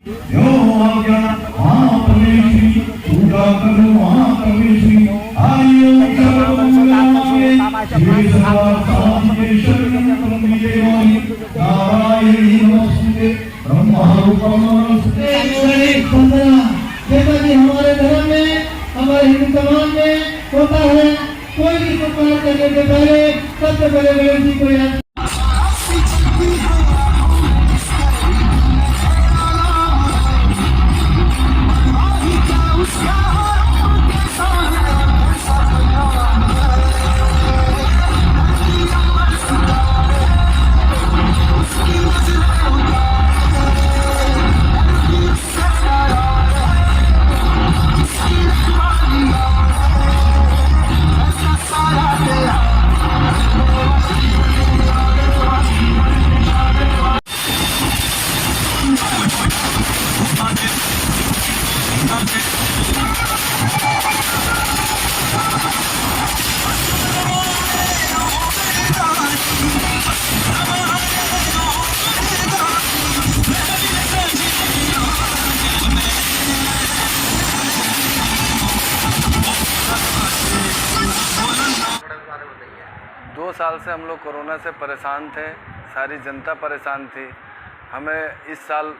यो आज्ञा महापरमेश्वरी पूजा करो महापरमेश्वरी आयो सर्वमंगलाय शिवे सर्वासाधिके शरणं देवाय नारायणी नमस्ते ब्रह्मा रूपं नमस्ते। जैसा कि हमारे धर्म में हमारे हिंदू समाज में होता है, कोई भी प्रकार करने से पहले सबसे पहले गणेश जी को याद 2 साल से हम लोग कोरोना से परेशान थे, सारी जनता परेशान थी। हमें इस साल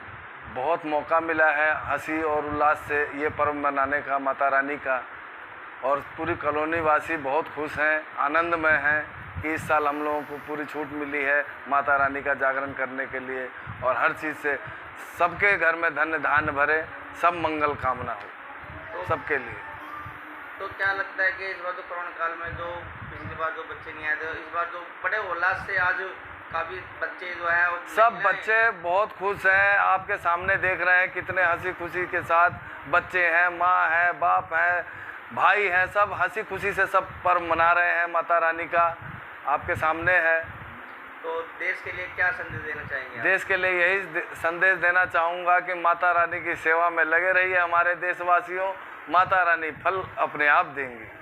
बहुत मौका मिला है हंसी और उल्लास से ये पर्व मनाने का, माता रानी का, और पूरी कॉलोनी वासी बहुत खुश हैं, आनंदमय हैं कि इस साल हम लोगों को पूरी छूट मिली है माता रानी का जागरण करने के लिए, और हर चीज़ से सबके घर में धन्य धान्य भरे, सब मंगल कामना हो सबके लिए। तो क्या लगता है कि इस बार जो कोरोना काल में जो पिछली बार जो बच्चे नहीं आए थे, इस बार जो बड़े उल्लास से आज काफ़ी बच्चे जो है सब बच्चे बहुत खुश हैं, आपके सामने देख रहे हैं कितने हंसी खुशी के साथ बच्चे हैं, माँ है, बाप है, भाई हैं, सब हंसी खुशी से सब पर्व मना रहे हैं माता रानी का, आपके सामने है। तो देश के लिए क्या संदेश देना चाहेंगे? देश के लिए यही संदेश देना चाहूँगा कि माता रानी की सेवा में लगे रहिए हमारे देशवासियों, माता रानी फल अपने आप देंगी।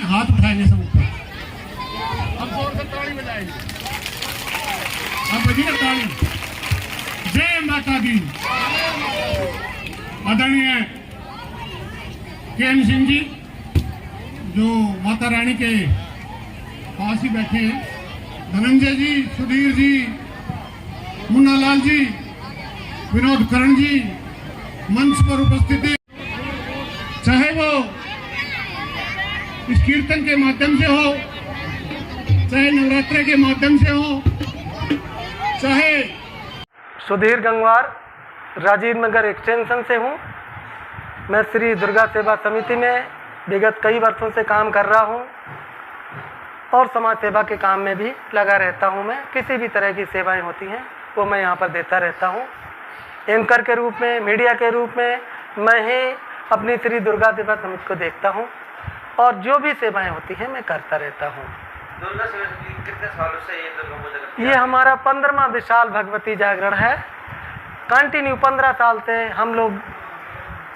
हाथ उठाएंगे सब ऊपर, अब जोर से ताली बजाएंगे, अब बजिए ताली। जय माता दी। आदरणीय के.एन. सिंह जी जो माता रानी के पास ही बैठे हैं, धनंजय जी, सुधीर जी, मुन्ना लाल जी, विनोद करण जी मंच पर उपस्थित हैं, चाहे वो इस कीर्तन के माध्यम से हो, चाहे नवरात्रि के माध्यम से हो, चाहे सुधीर गंगवार राजीव नगर एक्सटेंशन से हूँ। मैं श्री दुर्गा सेवा समिति में विगत कई वर्षों से काम कर रहा हूँ और समाज सेवा के काम में भी लगा रहता हूँ। मैं किसी भी तरह की सेवाएं होती हैं वो मैं यहाँ पर देता रहता हूँ। एंकर के रूप में, मीडिया के रूप में मैं ही अपनी श्री दुर्गा सेवा समिति को देखता हूँ और जो भी सेवाएं होती हैं मैं करता रहता हूँ। दुर्गा सेवा समिति कितने सालों से ये दुर्गा पूजा करती है? ये हमारा 15वां विशाल भगवती जागरण है। कंटिन्यू 15 साल से हम लोग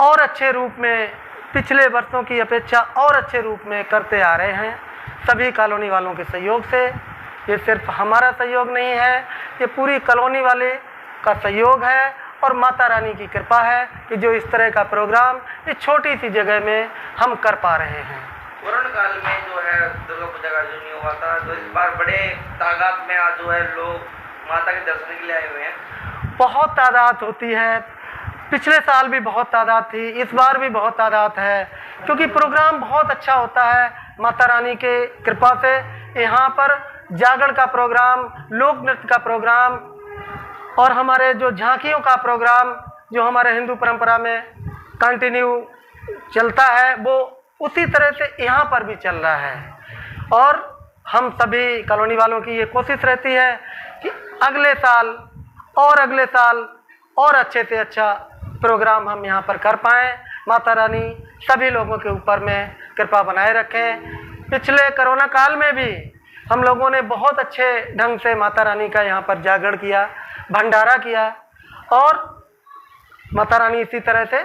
और अच्छे रूप में, पिछले वर्षों की अपेक्षा और अच्छे रूप में करते आ रहे हैं, सभी कॉलोनी वालों के सहयोग से। ये सिर्फ हमारा सहयोग नहीं है, ये पूरी कॉलोनी वाले का सहयोग है और माता रानी की कृपा है कि जो इस तरह का प्रोग्राम इस छोटी सी जगह में हम कर पा रहे हैं। कोरोना काल में जो है दुर्गा पूजा का आयोजन नहीं हुआ था, तो इस बार बड़े तादाद में आज जो है लोग माता के दर्शन के लिए आए हुए हैं। बहुत तादाद होती है, पिछले साल भी बहुत तादाद थी, इस बार भी बहुत तादाद है, क्योंकि प्रोग्राम बहुत अच्छा होता है माता रानी के कृपा से। यहाँ पर जागरण का प्रोग्राम, लोक नृत्य का प्रोग्राम और हमारे जो झांकियों का प्रोग्राम जो हमारे हिंदू परंपरा में कंटिन्यू चलता है, वो उसी तरह से यहाँ पर भी चल रहा है। और हम सभी कॉलोनी वालों की ये कोशिश रहती है कि अगले साल और अगले साल और अच्छे से अच्छा प्रोग्राम हम यहाँ पर कर पाएँ। माता रानी सभी लोगों के ऊपर में कृपा बनाए रखें। पिछले कोरोना काल में भी हम लोगों ने बहुत अच्छे ढंग से माता रानी का यहाँ पर जागरण किया, भंडारा किया और माता रानी इसी तरह से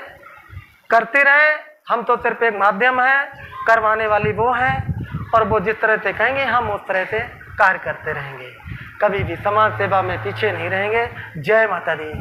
करती रहे। हम तो सिर्फ एक माध्यम हैं, करवाने वाली वो हैं और वो जिस तरह से कहेंगे हम उस तरह से कार्य करते रहेंगे। कभी भी समाज सेवा में पीछे नहीं रहेंगे। जय माता दी।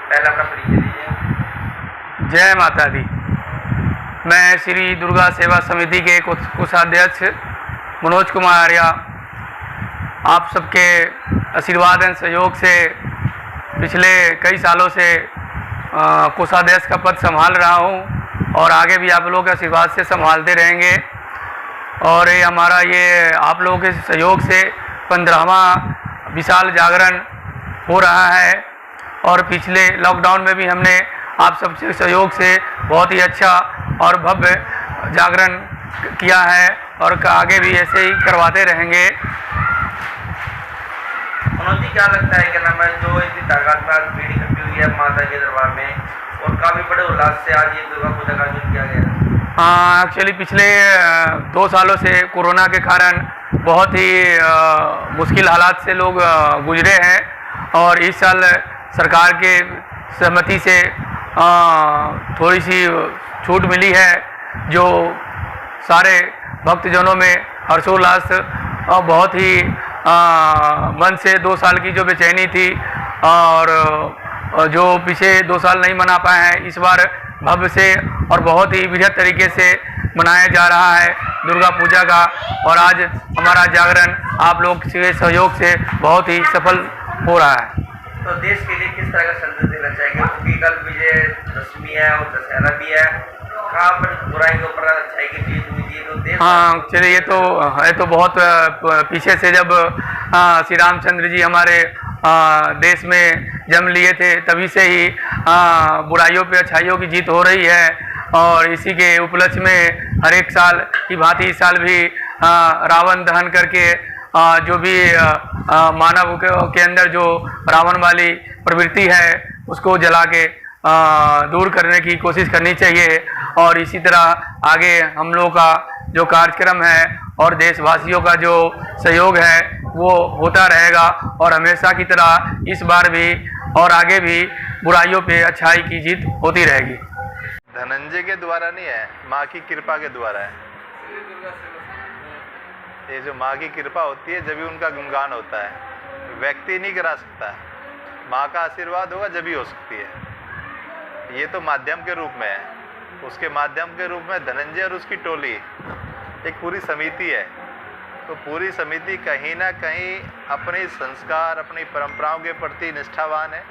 पहला अपना परिचय दीजिए। जय माता दी। मैं श्री दुर्गा सेवा समिति के कोषाध्यक्ष मनोज कुमार आर्या आप सबके आशीर्वाद एवं सहयोग से पिछले कई सालों से कोषाध्यक्ष का पद संभाल रहा हूं और आगे भी आप लोगों के आशीर्वाद से संभालते रहेंगे। और ये हमारा ये आप लोगों के सहयोग से 15वां विशाल जागरण हो रहा है और पिछले लॉकडाउन में भी हमने आप सबसे सहयोग से बहुत ही अच्छा और भव्य जागरण किया है और आगे भी ऐसे ही करवाते रहेंगे। मनोज जी, क्या लगता है, क्या नाम है, जो इतनी तादाद में आज भीड़ इकट्ठी हुई है माता के दरबार में और काफ़ी बड़े उल्लास से आज ये दुर्गा पूजा का आयोजन किया गया? हाँ, एक्चुअली पिछले 2 सालों से कोरोना के कारण बहुत ही मुश्किल हालात से लोग गुजरे हैं और इस साल सरकार के सहमति से थोड़ी सी छूट मिली है, जो सारे भक्तजनों में हर्षोल्लास और बहुत ही मन से 2 साल की जो बेचैनी थी और जो पिछले 2 साल नहीं मना पाए हैं, इस बार भव्य से और बहुत ही वृहद तरीके से मनाया जा रहा है दुर्गा पूजा का। और आज हमारा जागरण आप लोग के सहयोग से बहुत ही सफल हो रहा है। तो देश के लिए किस तरह का संदेश देना चाहेंगे, क्योंकि कल विजयदशमी है और दशहरा भी है, कहाँ पर बुराई के ऊपर अच्छाई की जीत हुई थी, तो देश। हाँ, चलिए ये तो बहुत पीछे से जब श्री रामचंद्र जी हमारे देश में जन्म लिए थे तभी से ही बुराइयों पे अच्छाइयों की जीत हो रही है और इसी के उपलक्ष्य में हर एक साल की भांति इस साल भी रावण दहन करके जो भी मानव के अंदर जो रावण वाली प्रवृत्ति है उसको जला के दूर करने की कोशिश करनी चाहिए। और इसी तरह आगे हम लोगों का जो कार्यक्रम है और देशवासियों का जो सहयोग है वो होता रहेगा और हमेशा की तरह इस बार भी और आगे भी बुराइयों पे अच्छाई की जीत होती रहेगी। धनंजय के द्वारा नहीं है, माँ की कृपा के द्वारा है। ये जो माँ की कृपा होती है जब भी उनका गुणगान होता है, व्यक्ति नहीं करा सकता, माँ का आशीर्वाद होगा जब भी हो सकती है। ये तो माध्यम के रूप में है, उसके माध्यम के रूप में धनंजय और उसकी टोली एक पूरी समिति है। तो पूरी समिति कहीं ना कहीं अपने संस्कार अपनी परंपराओं के प्रति निष्ठावान है,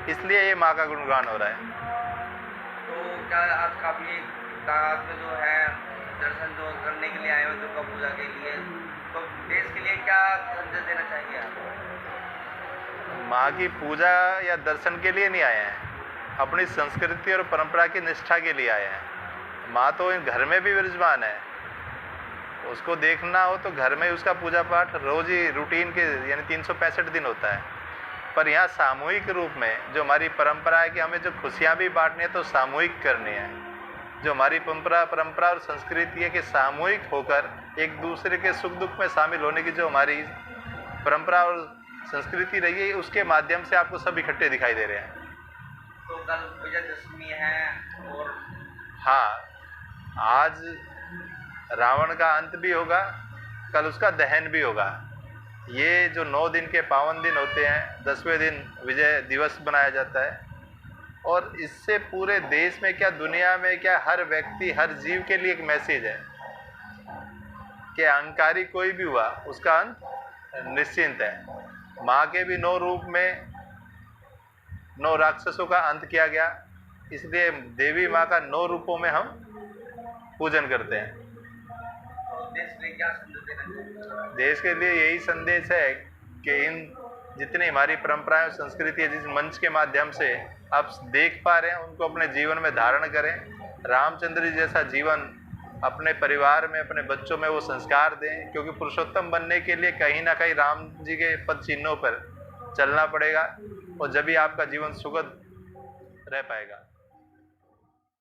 इसलिए ये माँ का गुणगान हो रहा है। तो क्या आज काफ़ी तादाद में जो है दर्शन जो करने के लिए आए हुए दुर्गा पूजा के लिए, तो देश के लिए क्या संदेश देना चाहेंगे आप? माँ की पूजा या दर्शन के लिए नहीं आए हैं, अपनी संस्कृति और परंपरा की निष्ठा के लिए आए हैं। माँ तो घर में भी विराजमान है, उसको देखना हो तो घर में उसका पूजा पाठ रोज ही रूटीन के यानी 365 दिन होता है। पर यहाँ सामूहिक रूप में जो हमारी परंपरा है कि हमें जो खुशियाँ भी बांटनी है तो सामूहिक करनी है। जो हमारी परंपरा और संस्कृति है कि सामूहिक होकर एक दूसरे के सुख दुख में शामिल होने की जो हमारी परंपरा और संस्कृति रही है, उसके माध्यम से आपको सब इकट्ठे दिखाई दे रहे हैं। तो कल विजयदशमी है और हाँ, आज रावण का अंत भी होगा कल उसका दहन भी होगा। ये जो 9 दिन के पावन दिन होते हैं, 10वें दिन विजय दिवस बनाया जाता है, और इससे पूरे देश में क्या, दुनिया में क्या, हर व्यक्ति, हर जीव के लिए एक मैसेज है कि अहंकारी कोई भी हुआ उसका अंत निश्चिंत है। माँ के भी 9 रूप में 9 राक्षसों का अंत किया गया, इसलिए देवी माँ का 9 रूपों में हम पूजन करते हैं। तो देश के लिए क्या संदेश देना चाहिए? देश के लिए यही संदेश है कि इन जितनी हमारी परंपराएं और संस्कृति है, जिस मंच के माध्यम से आप देख पा रहे हैं, उनको अपने जीवन में धारण करें। रामचंद्र जी जैसा जीवन अपने परिवार में, अपने बच्चों में वो संस्कार दें, क्योंकि पुरुषोत्तम बनने के लिए कहीं ना कहीं राम जी के पद चिन्हों पर चलना पड़ेगा, और जब भी आपका जीवन सुखद रह पाएगा।